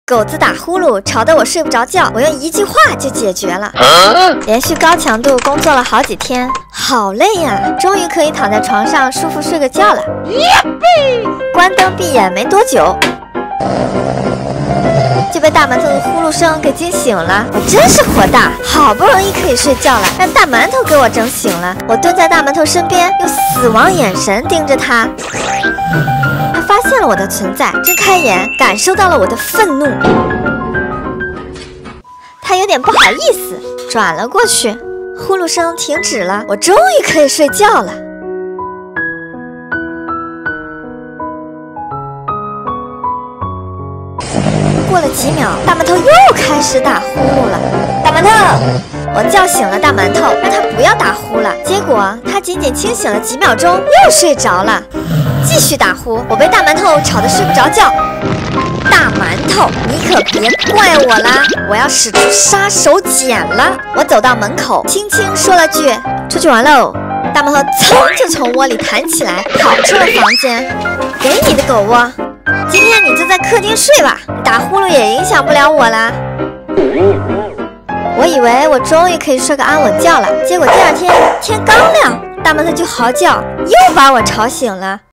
狗子打呼噜，吵得我睡不着觉，我用一句话就解决了。连续高强度工作了好几天，好累呀，终于可以躺在床上舒服睡个觉了。关灯闭眼没多久，就被大馒头的呼噜声给惊醒了。我真是火大，好不容易可以睡觉了，让大馒头给我整醒了。我蹲在大馒头身边，用死亡眼神盯着他。他发现了我的存在，睁开眼，感受到了我的愤怒。他有点不好意思，转了过去。呼噜声停止了，我终于可以睡觉了。过了几秒，大馒头又开始打呼噜了。大馒头，我叫醒了大馒头，让他不要打呼了。结果他仅仅清醒了几秒钟，又睡着了，继续打呼。我被大馒头吵得睡不着觉。大馒头，你可别怪我啦，我要使出杀手锏了。我走到门口，轻轻说了句：“出去玩喽。”大馒头噌就从窝里弹起来，跑出了房间。给你的狗窝。今天你就在客厅睡吧，打呼噜也影响不了我啦。我以为我终于可以睡个安稳觉了，结果第二天天刚亮，大馒头就嚎叫，又把我吵醒了。